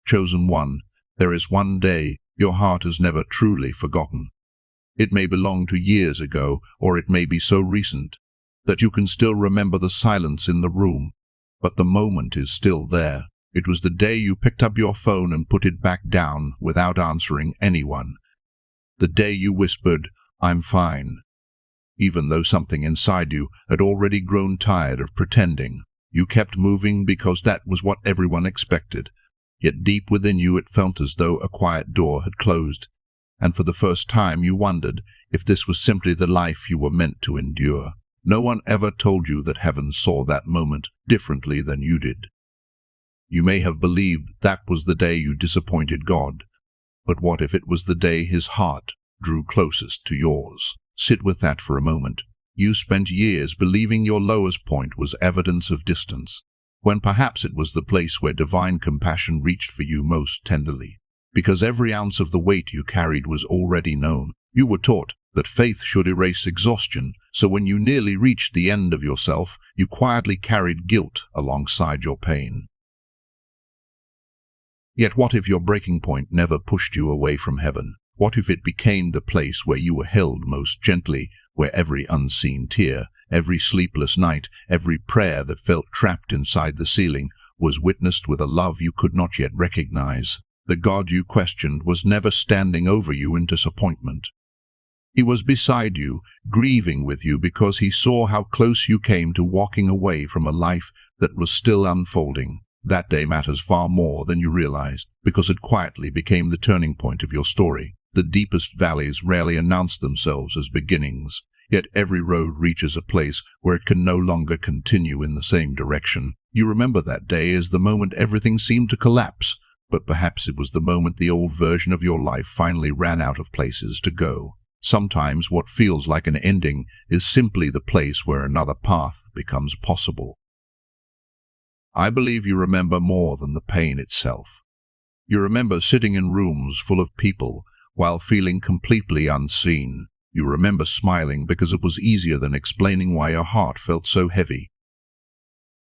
chosen one, there is one day your heart has never truly forgotten. It may belong to years ago, or it may be so recent that you can still remember the silence in the room, but the moment is still there. It was the day you picked up your phone and put it back down without answering anyone. The day you whispered, "I'm fine," even though something inside you had already grown tired of pretending. You kept moving because that was what everyone expected. Yet deep within you it felt as though a quiet door had closed, and for the first time you wondered if this was simply the life you were meant to endure. No one ever told you that heaven saw that moment differently than you did. You may have believed that was the day you disappointed God, but what if it was the day his heart drew closest to yours? Sit with that for a moment. You spent years believing your lowest point was evidence of distance, when perhaps it was the place where divine compassion reached for you most tenderly. Because every ounce of the weight you carried was already known. You were taught that faith should erase exhaustion, so when you nearly reached the end of yourself, you quietly carried guilt alongside your pain. Yet what if your breaking point never pushed you away from heaven? What if it became the place where you were held most gently, where every unseen tear, every sleepless night, every prayer that felt trapped inside the ceiling was witnessed with a love you could not yet recognize? The God you questioned was never standing over you in disappointment. He was beside you, grieving with you because he saw how close you came to walking away from a life that was still unfolding. That day matters far more than you realize, because it quietly became the turning point of your story. The deepest valleys rarely announce themselves as beginnings, yet every road reaches a place where it can no longer continue in the same direction. You remember that day as the moment everything seemed to collapse, but perhaps it was the moment the old version of your life finally ran out of places to go. Sometimes what feels like an ending is simply the place where another path becomes possible. I believe you remember more than the pain itself. You remember sitting in rooms full of people while feeling completely unseen. You remember smiling because it was easier than explaining why your heart felt so heavy.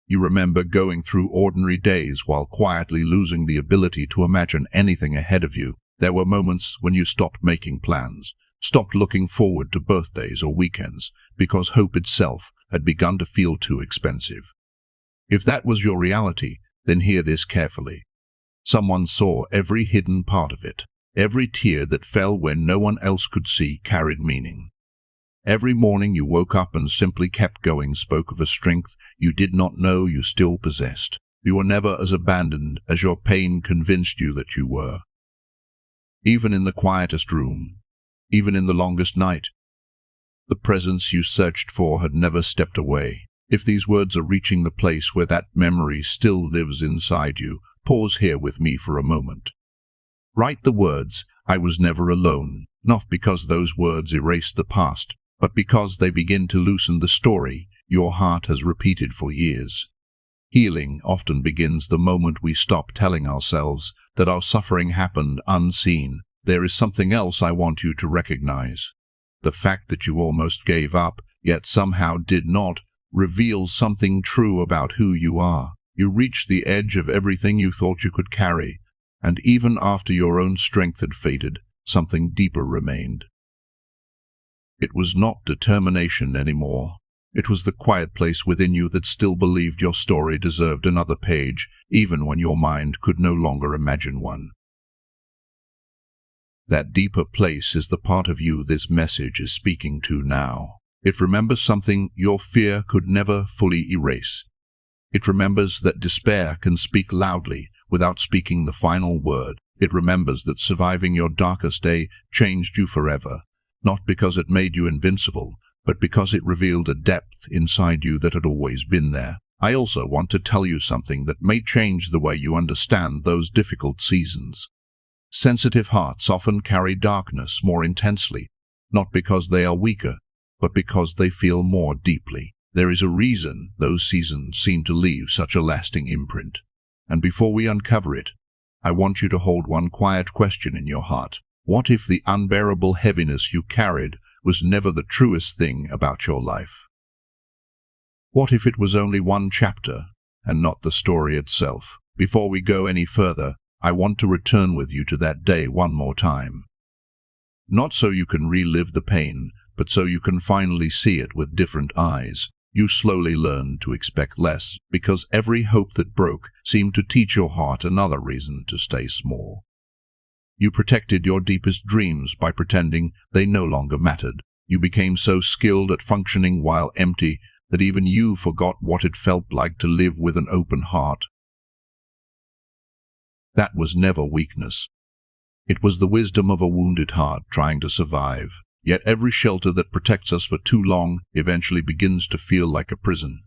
You remember going through ordinary days while quietly losing the ability to imagine anything ahead of you. There were moments when you stopped making plans, stopped looking forward to birthdays or weekends, because hope itself had begun to feel too expensive. If that was your reality, then hear this carefully. Someone saw every hidden part of it. Every tear that fell when no one else could see carried meaning. Every morning you woke up and simply kept going spoke of a strength you did not know you still possessed. You were never as abandoned as your pain convinced you that you were. Even in the quietest room, even in the longest night, the presence you searched for had never stepped away. If these words are reaching the place where that memory still lives inside you, pause here with me for a moment. Write the words, "I was never alone," not because those words erase the past, but because they begin to loosen the story your heart has repeated for years. Healing often begins the moment we stop telling ourselves that our suffering happened unseen. There is something else I want you to recognize. The fact that you almost gave up, yet somehow did not, reveals something true about who you are. You reached the edge of everything you thought you could carry, and even after your own strength had faded, something deeper remained. It was not determination anymore. It was the quiet place within you that still believed your story deserved another page, even when your mind could no longer imagine one. That deeper place is the part of you this message is speaking to now. It remembers something your fear could never fully erase. It remembers that despair can speak loudly without speaking the final word. It remembers that surviving your darkest day changed you forever, not because it made you invincible, but because it revealed a depth inside you that had always been there. I also want to tell you something that may change the way you understand those difficult seasons. Sensitive hearts often carry darkness more intensely, not because they are weaker, but because they feel more deeply. There is a reason those seasons seem to leave such a lasting imprint. And before we uncover it, I want you to hold one quiet question in your heart. What if the unbearable heaviness you carried was never the truest thing about your life? What if it was only one chapter and not the story itself? Before we go any further, I want to return with you to that day one more time. Not so you can relive the pain, but so you can finally see it with different eyes. You slowly learn to expect less, because every hope that broke seemed to teach your heart another reason to stay small. You protected your deepest dreams by pretending they no longer mattered. You became so skilled at functioning while empty that even you forgot what it felt like to live with an open heart. That was never weakness. It was the wisdom of a wounded heart trying to survive. Yet every shelter that protects us for too long eventually begins to feel like a prison.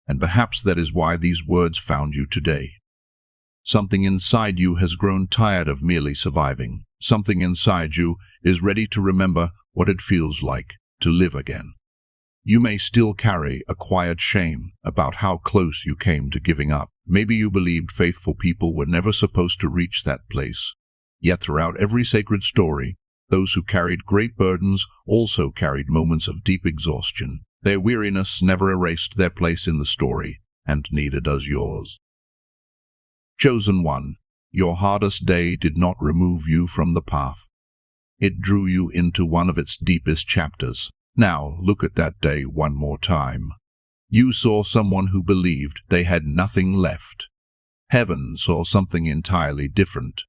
And perhaps that is why these words found you today. Something inside you has grown tired of merely surviving. Something inside you is ready to remember what it feels like to live again. You may still carry a quiet shame about how close you came to giving up. Maybe you believed faithful people were never supposed to reach that place. Yet throughout every sacred story, those who carried great burdens also carried moments of deep exhaustion. Their weariness never erased their place in the story, and neither does yours. Chosen one, your hardest day did not remove you from the path. It drew you into one of its deepest chapters. Now look at that day one more time. You saw someone who believed they had nothing left. Heaven saw something entirely different.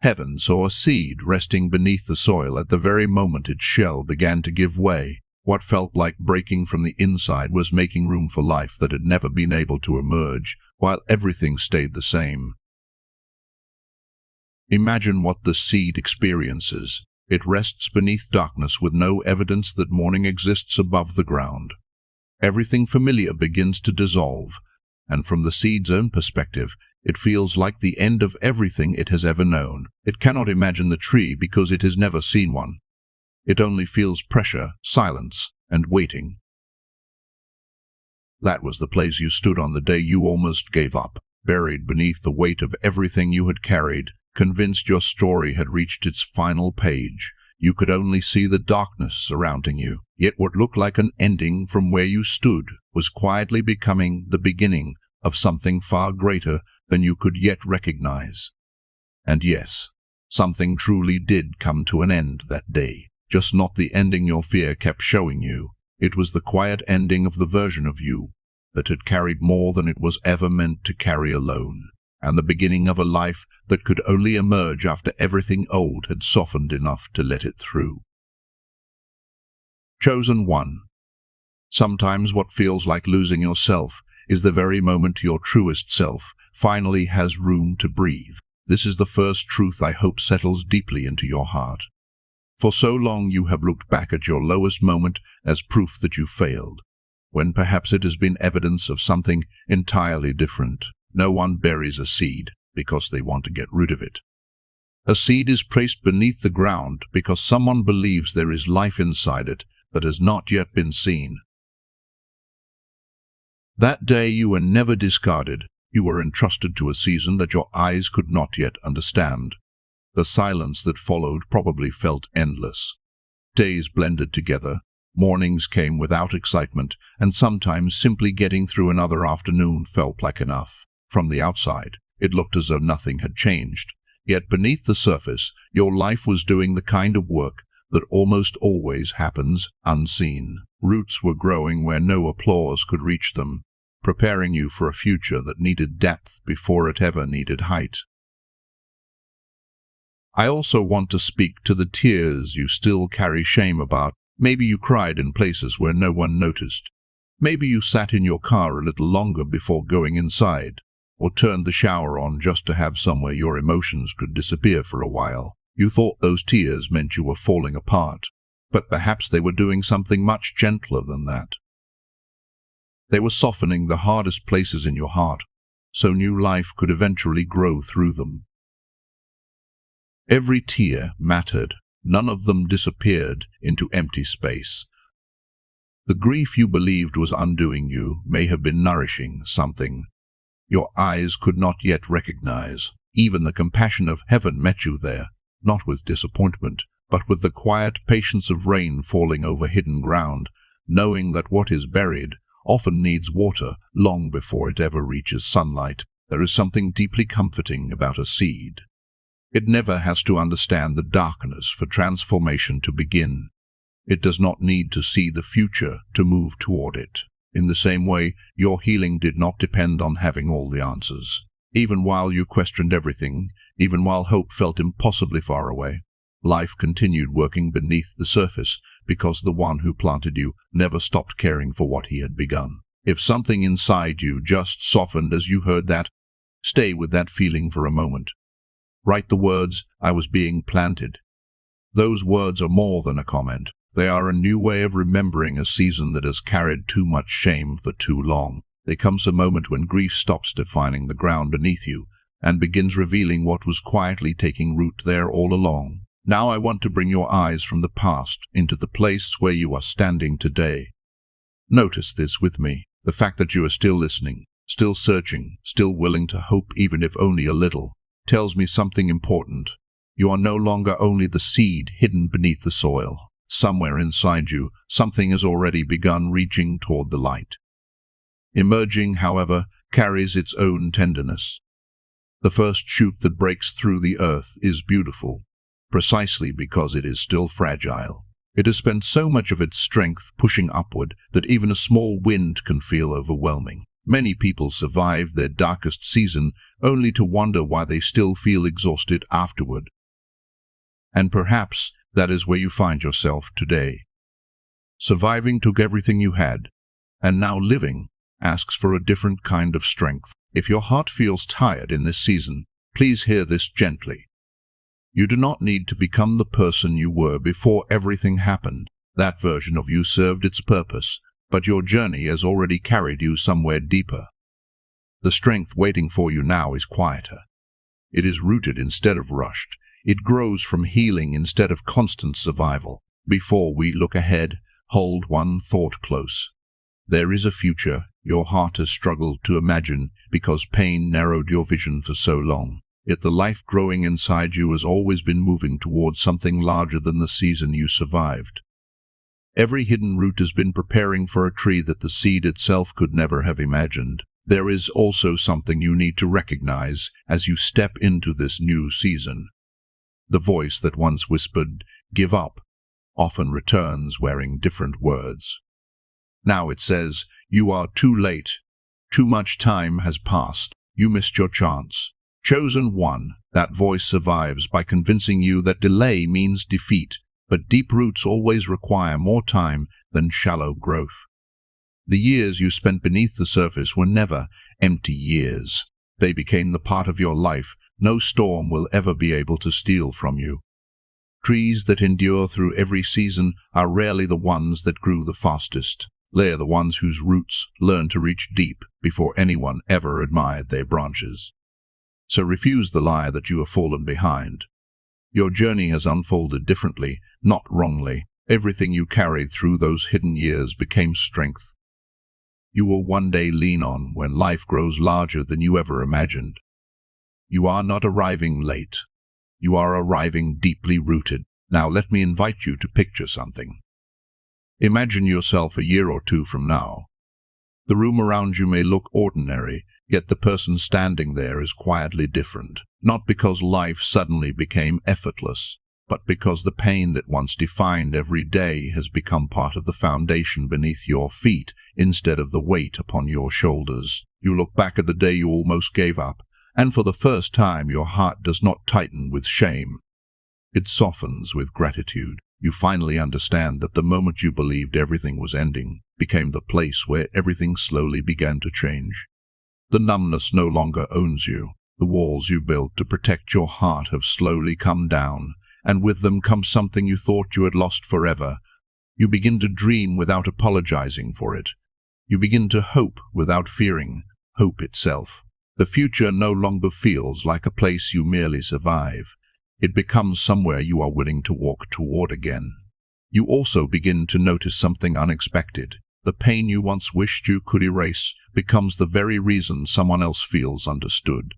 Heaven saw a seed resting beneath the soil at the very moment its shell began to give way. What felt like breaking from the inside was making room for life that had never been able to emerge, while everything stayed the same. Imagine what the seed experiences. It rests beneath darkness with no evidence that morning exists above the ground. Everything familiar begins to dissolve, and from the seed's own perspective, it feels like the end of everything it has ever known. It cannot imagine the tree because it has never seen one. It only feels pressure, silence, and waiting. That was the place you stood on the day you almost gave up, buried beneath the weight of everything you had carried, convinced your story had reached its final page. You could only see the darkness surrounding you, yet what looked like an ending from where you stood was quietly becoming the beginning of something far greater than you could yet recognize. And yes, something truly did come to an end that day, just not the ending your fear kept showing you. It was the quiet ending of the version of you that had carried more than it was ever meant to carry alone, and the beginning of a life that could only emerge after everything old had softened enough to let it through. Chosen one. Sometimes what feels like losing yourself is the very moment your truest self finally has room to breathe. This is the first truth I hope settles deeply into your heart. For so long you have looked back at your lowest moment as proof that you failed, when perhaps it has been evidence of something entirely different. No one buries a seed because they want to get rid of it. A seed is placed beneath the ground because someone believes there is life inside it that has not yet been seen. That day you were never discarded. You were entrusted to a season that your eyes could not yet understand. The silence that followed probably felt endless. Days blended together, mornings came without excitement, and sometimes simply getting through another afternoon felt like enough. From the outside, it looked as though nothing had changed. Yet beneath the surface, your life was doing the kind of work that almost always happens unseen. Roots were growing where no applause could reach them, preparing you for a future that needed depth before it ever needed height. I also want to speak to the tears you still carry shame about. Maybe you cried in places where no one noticed. Maybe you sat in your car a little longer before going inside, or turned the shower on just to have somewhere your emotions could disappear for a while. You thought those tears meant you were falling apart, but perhaps they were doing something much gentler than that. They were softening the hardest places in your heart, so new life could eventually grow through them. Every tear mattered. None of them disappeared into empty space. The grief you believed was undoing you may have been nourishing something your eyes could not yet recognize. Even the compassion of heaven met you there, not with disappointment, but with the quiet patience of rain falling over hidden ground, knowing that what is buried often needs water long before it ever reaches sunlight. There is something deeply comforting about a seed. It never has to understand the darkness for transformation to begin. It does not need to see the future to move toward it. In the same way, your healing did not depend on having all the answers. Even while you questioned everything, even while hope felt impossibly far away, life continued working beneath the surface because the one who planted you never stopped caring for what he had begun. If something inside you just softened as you heard that, stay with that feeling for a moment. Write the words, "I was being planted." Those words are more than a comment. They are a new way of remembering a season that has carried too much shame for too long. There comes a moment when grief stops defining the ground beneath you and begins revealing what was quietly taking root there all along. Now I want to bring your eyes from the past into the place where you are standing today. Notice this with me, the fact that you are still listening, still searching, still willing to hope even if only a little, tells me something important. You are no longer only the seed hidden beneath the soil. Somewhere inside you, something has already begun reaching toward the light. Emerging, however, carries its own tenderness. The first shoot that breaks through the earth is beautiful, precisely because it is still fragile. It has spent so much of its strength pushing upward that even a small wind can feel overwhelming. Many people survive their darkest season only to wonder why they still feel exhausted afterward. And perhaps that is where you find yourself today. Surviving took everything you had, and now living asks for a different kind of strength. If your heart feels tired in this season, please hear this gently. You do not need to become the person you were before everything happened. That version of you served its purpose, but your journey has already carried you somewhere deeper. The strength waiting for you now is quieter. It is rooted instead of rushed. It grows from healing instead of constant survival. Before we look ahead, hold one thought close. There is a future your heart has struggled to imagine because pain narrowed your vision for so long. Yet the life growing inside you has always been moving towards something larger than the season you survived. Every hidden root has been preparing for a tree that the seed itself could never have imagined. There is also something you need to recognize as you step into this new season. The voice that once whispered, "Give up," often returns wearing different words. Now it says, "You are too late. Too much time has passed. You missed your chance." Chosen one, that voice survives by convincing you that delay means defeat, but deep roots always require more time than shallow growth. The years you spent beneath the surface were never empty years. They became the part of your life no storm will ever be able to steal from you. Trees that endure through every season are rarely the ones that grew the fastest. They are the ones whose roots learn to reach deep before anyone ever admired their branches. So refuse the lie that you have fallen behind. Your journey has unfolded differently, not wrongly. Everything you carried through those hidden years became strength. You will one day lean on when life grows larger than you ever imagined. You are not arriving late. You are arriving deeply rooted. Now let me invite you to picture something. Imagine yourself a year or two from now. The room around you may look ordinary, yet the person standing there is quietly different. Not because life suddenly became effortless, but because the pain that once defined every day has become part of the foundation beneath your feet instead of the weight upon your shoulders. You look back at the day you almost gave up, and for the first time your heart does not tighten with shame. It softens with gratitude. You finally understand that the moment you believed everything was ending became the place where everything slowly began to change. The numbness no longer owns you. The walls you built to protect your heart have slowly come down, and with them comes something you thought you had lost forever. You begin to dream without apologizing for it. You begin to hope without fearing hope itself. The future no longer feels like a place you merely survive. It becomes somewhere you are willing to walk toward again. You also begin to notice something unexpected. The pain you once wished you could erase becomes the very reason someone else feels understood.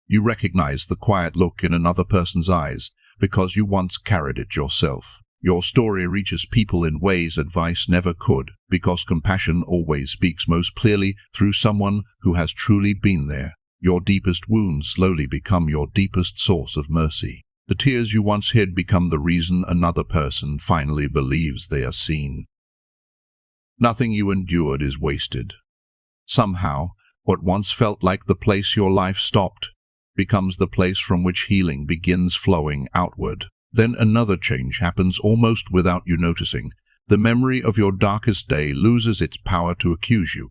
You recognize the quiet look in another person's eyes because you once carried it yourself. Your story reaches people in ways advice never could, because compassion always speaks most clearly through someone who has truly been there. Your deepest wounds slowly become your deepest source of mercy. The tears you once hid become the reason another person finally believes they are seen. Nothing you endured is wasted. Somehow, what once felt like the place your life stopped becomes the place from which healing begins flowing outward. Then another change happens almost without you noticing. The memory of your darkest day loses its power to accuse you.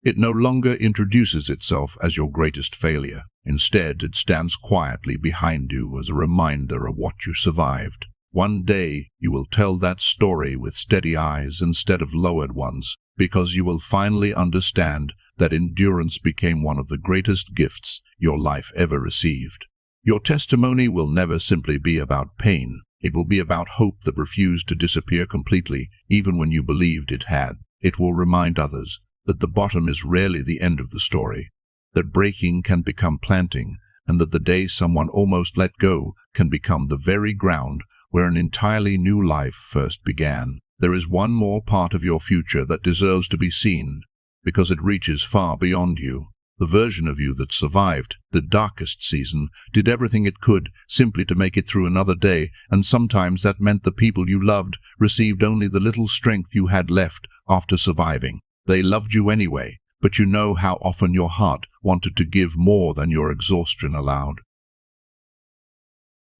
It no longer introduces itself as your greatest failure. Instead, it stands quietly behind you as a reminder of what you survived. One day, you will tell that story with steady eyes instead of lowered ones, because you will finally understand that endurance became one of the greatest gifts your life ever received. Your testimony will never simply be about pain. It will be about hope that refused to disappear completely, even when you believed it had. It will remind others that the bottom is rarely the end of the story, that breaking can become planting, and that the day someone almost let go can become the very ground where an entirely new life first began. There is one more part of your future that deserves to be seen, because it reaches far beyond you. The version of you that survived the darkest season did everything it could simply to make it through another day, and sometimes that meant the people you loved received only the little strength you had left after surviving. They loved you anyway, but you know how often your heart wanted to give more than your exhaustion allowed.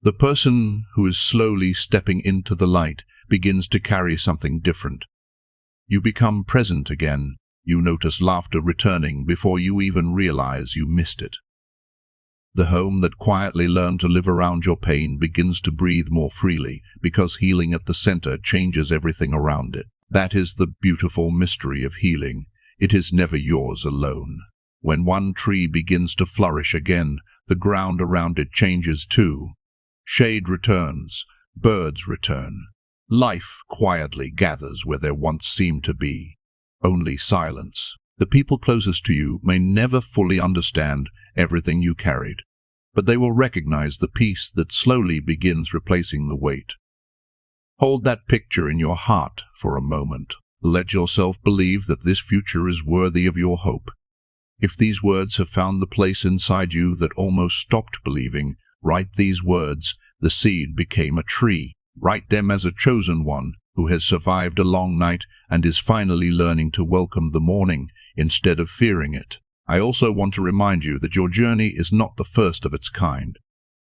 The person who is slowly stepping into the light begins to carry something different. You become present again. You notice laughter returning before you even realize you missed it. The home that quietly learned to live around your pain begins to breathe more freely, because healing at the center changes everything around it. That is the beautiful mystery of healing. It is never yours alone. When one tree begins to flourish again, the ground around it changes too. Shade returns, birds return. Life quietly gathers where there once seemed to be only silence. The people closest to you may never fully understand everything you carried, but they will recognize the peace that slowly begins replacing the weight. Hold that picture in your heart for a moment. Let yourself believe that this future is worthy of your hope. If these words have found the place inside you that almost stopped believing, write these words. The seed became a tree. Write them as a chosen one who has survived a long night and is finally learning to welcome the morning instead of fearing it. I also want to remind you that your journey is not the first of its kind.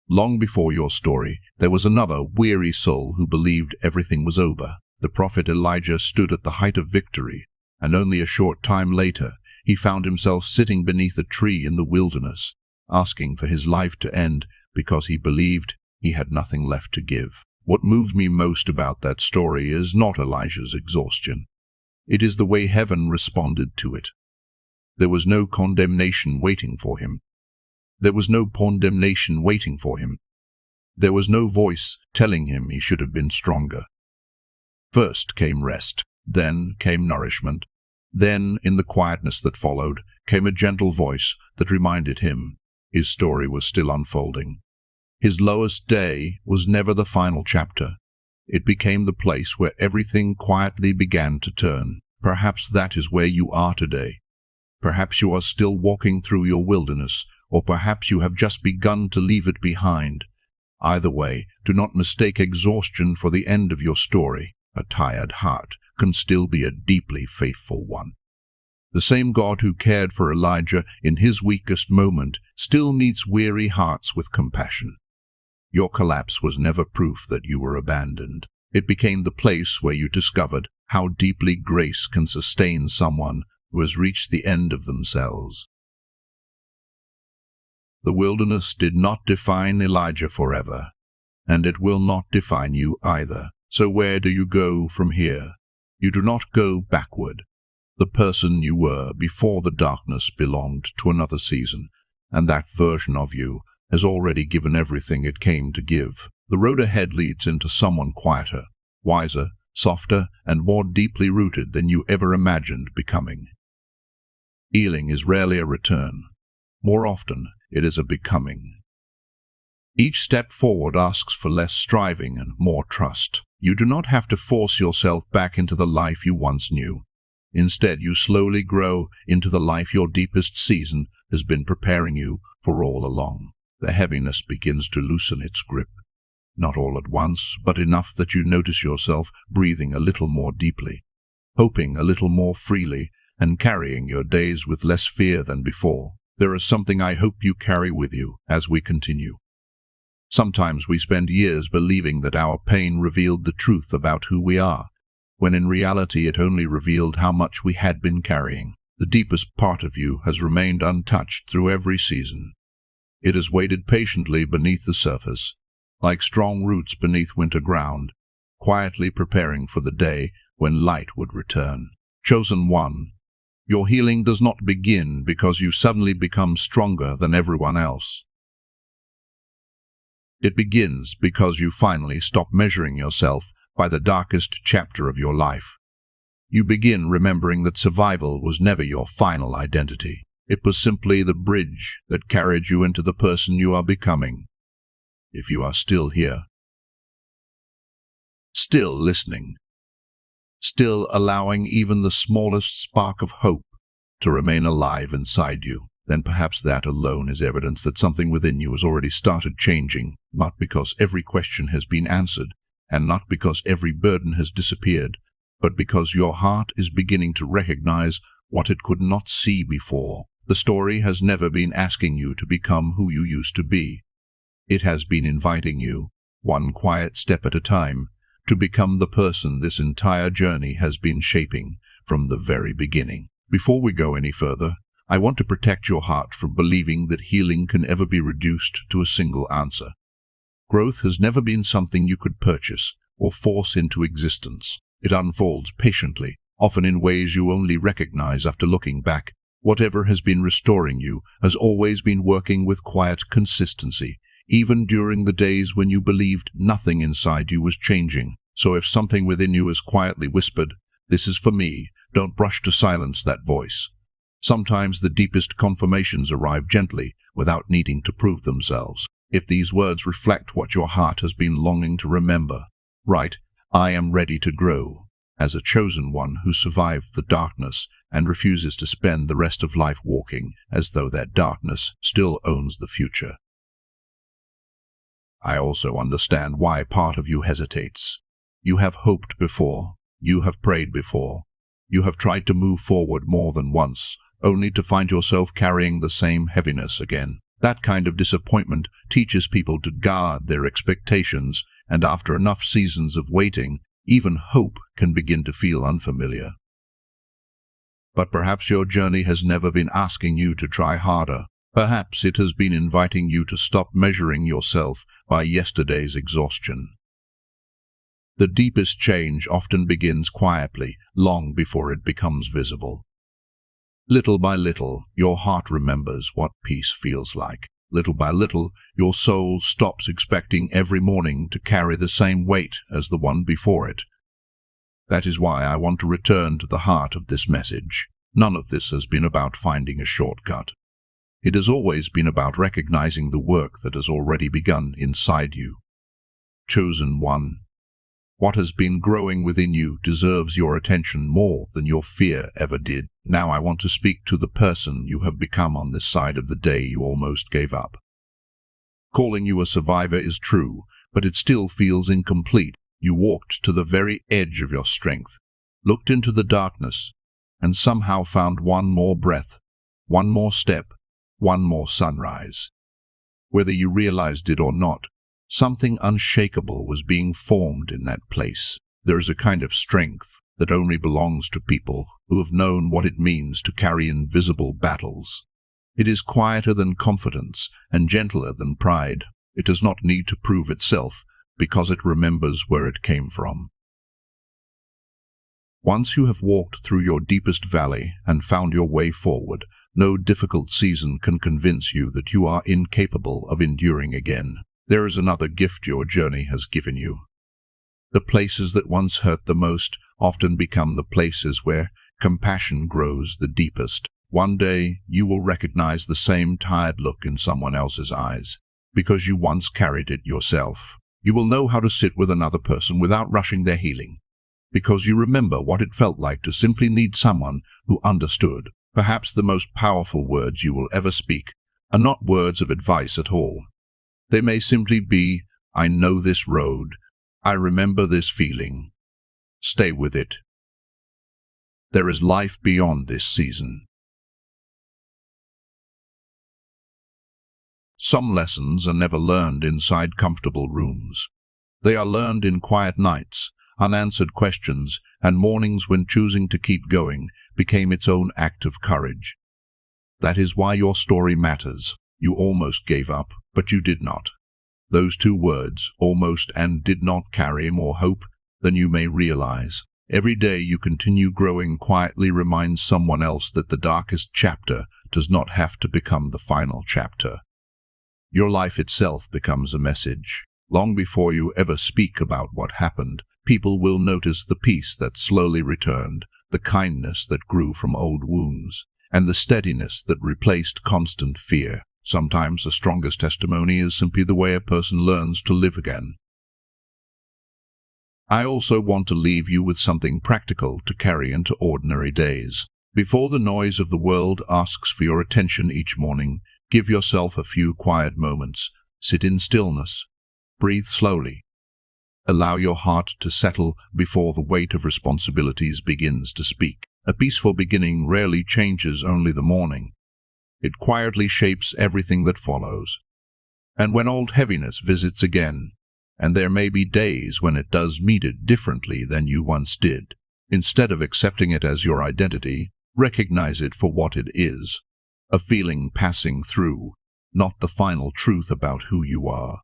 Long before your story, there was another weary soul who believed everything was over. The prophet Elijah stood at the height of victory, and only a short time later, he found himself sitting beneath a tree in the wilderness, asking for his life to end because he believed he had nothing left to give. What moved me most about that story is not Elijah's exhaustion. It is the way heaven responded to it. There was no condemnation waiting for him. There was no condemnation waiting for him. There was no voice telling him he should have been stronger. First came rest, then came nourishment. Then, in the quietness that followed, came a gentle voice that reminded him his story was still unfolding. His lowest day was never the final chapter. It became the place where everything quietly began to turn. Perhaps that is where you are today. Perhaps you are still walking through your wilderness, or perhaps you have just begun to leave it behind. Either way, do not mistake exhaustion for the end of your story. A tired heart can still be a deeply faithful one. The same God who cared for Elijah in his weakest moment still meets weary hearts with compassion. Your collapse was never proof that you were abandoned. It became the place where you discovered how deeply grace can sustain someone who has reached the end of themselves. The wilderness did not define Elijah forever, and it will not define you either. So where do you go from here? You do not go backward. The person you were before the darkness belonged to another season, and that version of you has already given everything it came to give. The road ahead leads into someone quieter, wiser, softer, and more deeply rooted than you ever imagined becoming. Healing is rarely a return. More often, it is a becoming. Each step forward asks for less striving and more trust. You do not have to force yourself back into the life you once knew. Instead, you slowly grow into the life your deepest season has been preparing you for all along. The heaviness begins to loosen its grip. Not all at once, but enough that you notice yourself breathing a little more deeply, hoping a little more freely, and carrying your days with less fear than before. There is something I hope you carry with you as we continue. Sometimes we spend years believing that our pain revealed the truth about who we are, when in reality it only revealed how much we had been carrying. The deepest part of you has remained untouched through every season. It has waited patiently beneath the surface, like strong roots beneath winter ground, quietly preparing for the day when light would return. Chosen one, your healing does not begin because you suddenly become stronger than everyone else. It begins because you finally stop measuring yourself by the darkest chapter of your life. You begin remembering that survival was never your final identity. It was simply the bridge that carried you into the person you are becoming. If you are still here, still listening, still allowing even the smallest spark of hope to remain alive inside you, then perhaps that alone is evidence that something within you has already started changing, not because every question has been answered, and not because every burden has disappeared, but because your heart is beginning to recognize what it could not see before. The story has never been asking you to become who you used to be. It has been inviting you, one quiet step at a time, to become the person this entire journey has been shaping from the very beginning. Before we go any further, I want to protect your heart from believing that healing can ever be reduced to a single answer. Growth has never been something you could purchase or force into existence. It unfolds patiently, often in ways you only recognize after looking back. Whatever has been restoring you has always been working with quiet consistency, even during the days when you believed nothing inside you was changing. So if something within you is quietly whispered, "This is for me," don't rush to silence that voice. Sometimes the deepest confirmations arrive gently, without needing to prove themselves. If these words reflect what your heart has been longing to remember, write, "I am ready to grow," as a chosen one who survived the darkness and refuses to spend the rest of life walking as though that darkness still owns the future. I also understand why part of you hesitates. You have hoped before, you have prayed before, you have tried to move forward more than once, only to find yourself carrying the same heaviness again. That kind of disappointment teaches people to guard their expectations, and after enough seasons of waiting, even hope can begin to feel unfamiliar. But perhaps your journey has never been asking you to try harder. Perhaps it has been inviting you to stop measuring yourself by yesterday's exhaustion. The deepest change often begins quietly, long before it becomes visible. Little by little, your heart remembers what peace feels like. Little by little, your soul stops expecting every morning to carry the same weight as the one before it. That is why I want to return to the heart of this message. None of this has been about finding a shortcut. It has always been about recognizing the work that has already begun inside you. Chosen one, what has been growing within you deserves your attention more than your fear ever did. Now I want to speak to the person you have become on this side of the day you almost gave up. Calling you a survivor is true, but it still feels incomplete. You walked to the very edge of your strength, looked into the darkness, and somehow found one more breath, one more step, one more sunrise. Whether you realized it or not, something unshakable was being formed in that place. There is a kind of strength that only belongs to people who have known what it means to carry invisible battles. It is quieter than confidence and gentler than pride. It does not need to prove itself because it remembers where it came from. Once you have walked through your deepest valley and found your way forward, no difficult season can convince you that you are incapable of enduring again. There is another gift your journey has given you. The places that once hurt the most often become the places where compassion grows the deepest. One day you will recognize the same tired look in someone else's eyes, because you once carried it yourself. You will know how to sit with another person without rushing their healing, because you remember what it felt like to simply need someone who understood. Perhaps the most powerful words you will ever speak are not words of advice at all. They may simply be, "I know this road. I remember this feeling. Stay with it. There is life beyond this season." Some lessons are never learned inside comfortable rooms. They are learned in quiet nights, unanswered questions, and mornings when choosing to keep going became its own act of courage. That is why your story matters. You almost gave up, but you did not. Those two words, almost and did not, carry more hope than you may realize. Every day you continue growing quietly reminds someone else that the darkest chapter does not have to become the final chapter. Your life itself becomes a message. Long before you ever speak about what happened, people will notice the peace that slowly returned, the kindness that grew from old wounds, and the steadiness that replaced constant fear. Sometimes the strongest testimony is simply the way a person learns to live again. I also want to leave you with something practical to carry into ordinary days. Before the noise of the world asks for your attention each morning, give yourself a few quiet moments. Sit in stillness. Breathe slowly. Allow your heart to settle before the weight of responsibilities begins to speak. A peaceful beginning rarely changes only the morning. It quietly shapes everything that follows. And when old heaviness visits again, and there may be days when it does meet it differently than you once did, instead of accepting it as your identity, recognize it for what it is. A feeling passing through, not the final truth about who you are.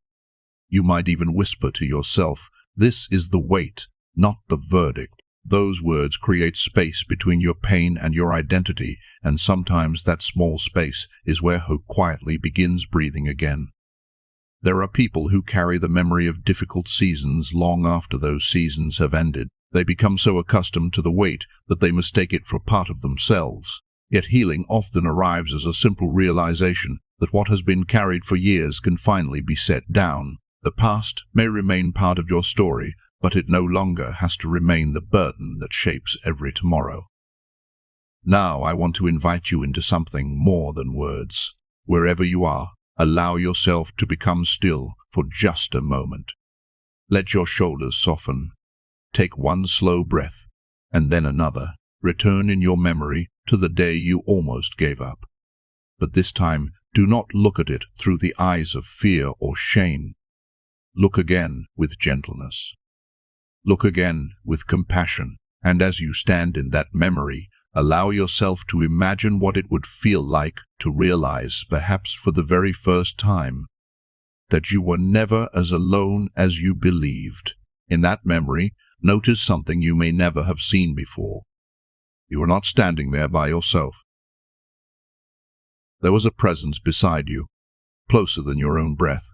You might even whisper to yourself, "This is the weight, not the verdict." Those words create space between your pain and your identity, and sometimes that small space is where hope quietly begins breathing again. There are people who carry the memory of difficult seasons long after those seasons have ended. They become so accustomed to the weight that they mistake it for part of themselves. Yet healing often arrives as a simple realization that what has been carried for years can finally be set down. The past may remain part of your story, but it no longer has to remain the burden that shapes every tomorrow. Now I want to invite you into something more than words. Wherever you are, allow yourself to become still for just a moment. Let your shoulders soften. Take one slow breath, and then another. Return in your memory to the day you almost gave up. But this time, do not look at it through the eyes of fear or shame. Look again with gentleness. Look again with compassion, and as you stand in that memory, allow yourself to imagine what it would feel like to realize, perhaps for the very first time, that you were never as alone as you believed. In that memory, notice something you may never have seen before. You were not standing there by yourself. There was a presence beside you, closer than your own breath,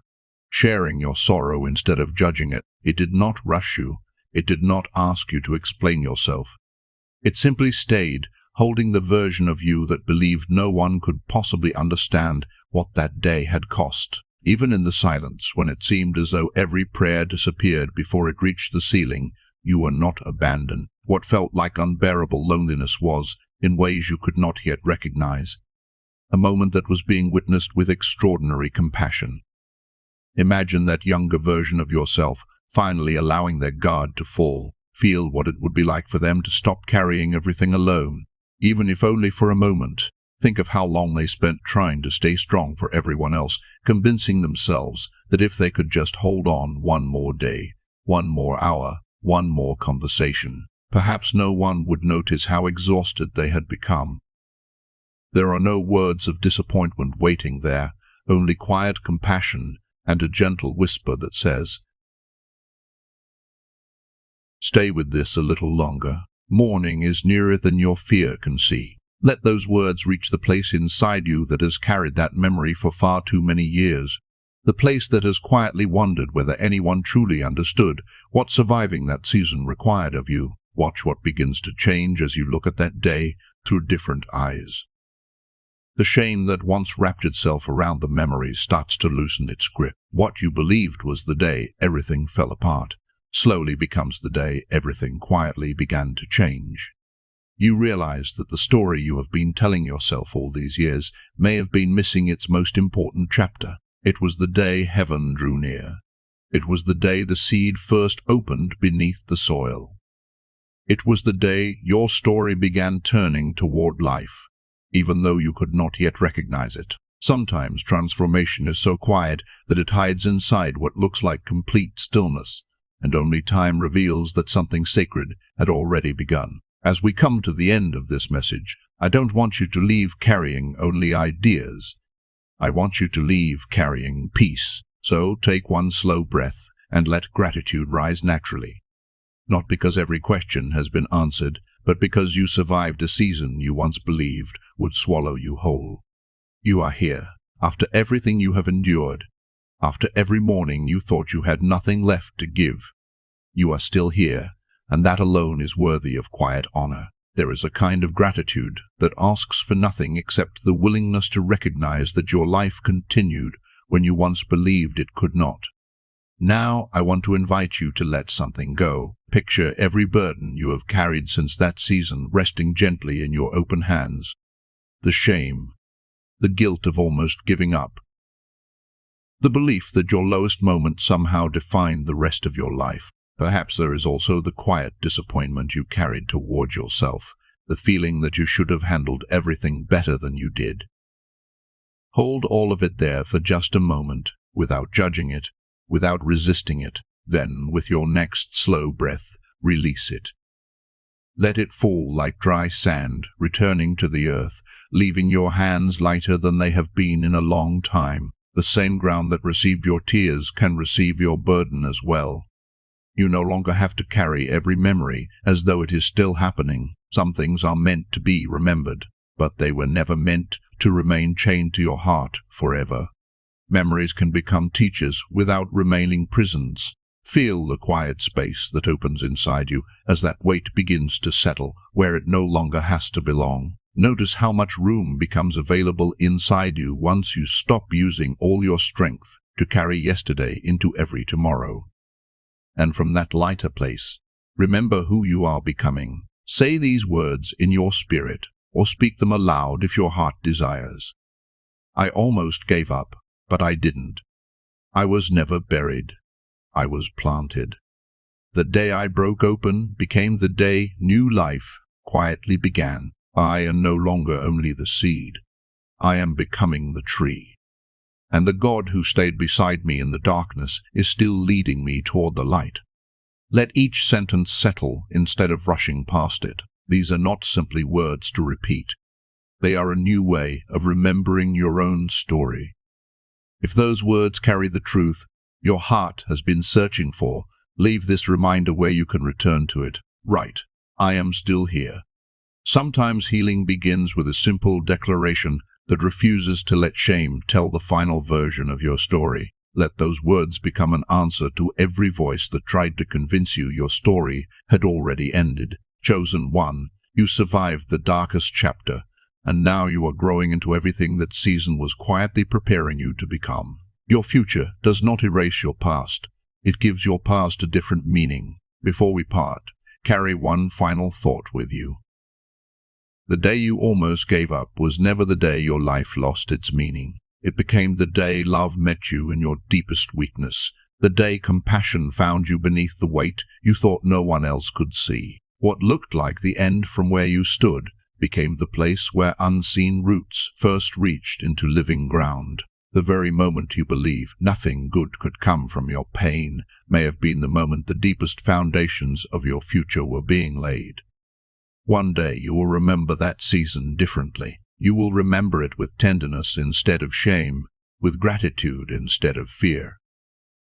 sharing your sorrow instead of judging it. It did not rush you. It did not ask you to explain yourself. It simply stayed, holding the version of you that believed no one could possibly understand what that day had cost. Even in the silence, when it seemed as though every prayer disappeared before it reached the ceiling, you were not abandoned. What felt like unbearable loneliness was, in ways you could not yet recognize, a moment that was being witnessed with extraordinary compassion. Imagine that younger version of yourself finally allowing their guard to fall. Feel what it would be like for them to stop carrying everything alone, even if only for a moment. Think of how long they spent trying to stay strong for everyone else, convincing themselves that if they could just hold on one more day, one more hour, one more conversation, perhaps no one would notice how exhausted they had become. There are no words of disappointment waiting there, only quiet compassion and a gentle whisper that says, "Stay with this a little longer. Morning is nearer than your fear can see." Let those words reach the place inside you that has carried that memory for far too many years, the place that has quietly wondered whether anyone truly understood what surviving that season required of you. Watch what begins to change as you look at that day through different eyes. The shame that once wrapped itself around the memory starts to loosen its grip. What you believed was the day everything fell apart slowly becomes the day everything quietly began to change. You realize that the story you have been telling yourself all these years may have been missing its most important chapter. It was the day heaven drew near. It was the day the seed first opened beneath the soil. It was the day your story began turning toward life, even though you could not yet recognize it. Sometimes transformation is so quiet that it hides inside what looks like complete stillness, and only time reveals that something sacred had already begun. As we come to the end of this message, I don't want you to leave carrying only ideas. I want you to leave carrying peace. So take one slow breath and let gratitude rise naturally. Not because every question has been answered, but because you survived a season you once believed would swallow you whole. You are here, after everything you have endured, after every morning you thought you had nothing left to give. You are still here, and that alone is worthy of quiet honor. There is a kind of gratitude that asks for nothing except the willingness to recognize that your life continued when you once believed it could not. Now I want to invite you to let something go. Picture every burden you have carried since that season resting gently in your open hands. The shame, the guilt of almost giving up, the belief that your lowest moment somehow defined the rest of your life. Perhaps there is also the quiet disappointment you carried toward yourself, the feeling that you should have handled everything better than you did. Hold all of it there for just a moment, without judging it, without resisting it. Then, with your next slow breath, release it. Let it fall like dry sand, returning to the earth, leaving your hands lighter than they have been in a long time. The same ground that received your tears can receive your burden as well. You no longer have to carry every memory as though it is still happening. Some things are meant to be remembered, but they were never meant to remain chained to your heart forever. Memories can become teachers without remaining prisons. Feel the quiet space that opens inside you as that weight begins to settle where it no longer has to belong. Notice how much room becomes available inside you once you stop using all your strength to carry yesterday into every tomorrow. And from that lighter place, remember who you are becoming. Say these words in your spirit, or speak them aloud if your heart desires. I almost gave up, but I didn't. I was never buried. I was planted. The day I broke open became the day new life quietly began. I am no longer only the seed. I am becoming the tree. And the God who stayed beside me in the darkness is still leading me toward the light. Let each sentence settle instead of rushing past it. These are not simply words to repeat. They are a new way of remembering your own story. If those words carry the truth your heart has been searching for, leave this reminder where you can return to it. Right, I am still here. Sometimes healing begins with a simple declaration that refuses to let shame tell the final version of your story. Let those words become an answer to every voice that tried to convince you your story had already ended. Chosen one, you survived the darkest chapter, and now you are growing into everything that season was quietly preparing you to become. Your future does not erase your past. It gives your past a different meaning. Before we part, carry one final thought with you. The day you almost gave up was never the day your life lost its meaning. It became the day love met you in your deepest weakness, the day compassion found you beneath the weight you thought no one else could see. What looked like the end from where you stood became the place where unseen roots first reached into living ground. The very moment you believed nothing good could come from your pain may have been the moment the deepest foundations of your future were being laid. One day you will remember that season differently. You will remember it with tenderness instead of shame, with gratitude instead of fear.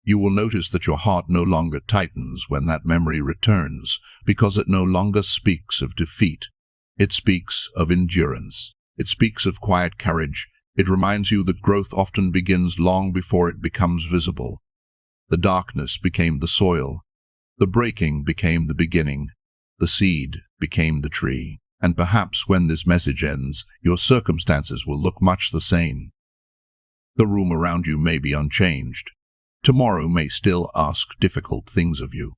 You will notice that your heart no longer tightens when that memory returns, because it no longer speaks of defeat. It speaks of endurance. It speaks of quiet courage. It reminds you that growth often begins long before it becomes visible. The darkness became the soil. The breaking became the beginning. The seed became the tree. And perhaps when this message ends, your circumstances will look much the same. The room around you may be unchanged. Tomorrow may still ask difficult things of you.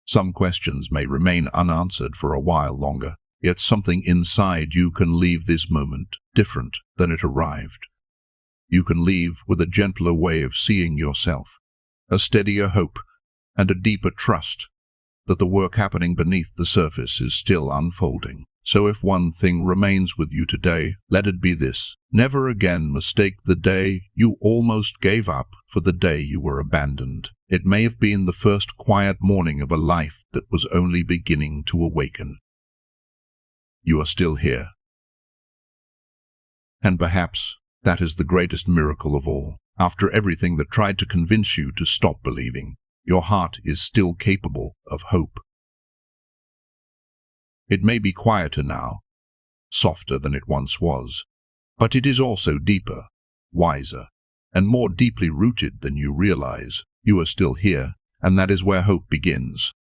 Some questions may remain unanswered for a while longer, Yet something inside you can leave this moment different than it arrived. You can leave with a gentler way of seeing yourself, a steadier hope, and a deeper trust that the work happening beneath the surface is still unfolding. So if one thing remains with you today, let it be this: never again mistake the day you almost gave up for the day you were abandoned. It may have been the first quiet morning of a life that was only beginning to awaken. You are still here. And perhaps that is the greatest miracle of all. After everything that tried to convince you to stop believing, your heart is still capable of hope. It may be quieter now, softer than it once was, but it is also deeper, wiser, and more deeply rooted than you realize. You are still here, and that is where hope begins.